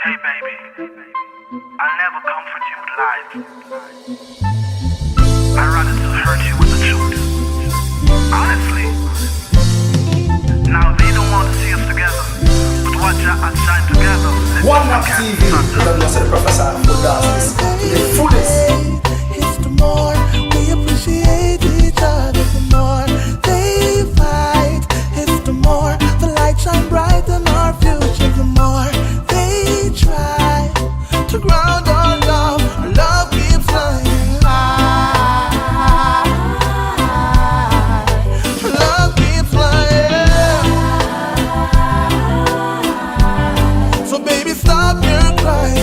Hey baby, I'll never comfort you with lies. I'd rather still hurt you with the truth. Honestly. Now they don't want to see us together, but watch us shine together. One Up TV, let me say the professor for dance. The fullest. It's the more we appreciate each other, the more they fight. It's the more the light shine bright in our future, the more they try to ground our love. Our love keeps flying high. Our love keeps flying. So baby, stop your crying.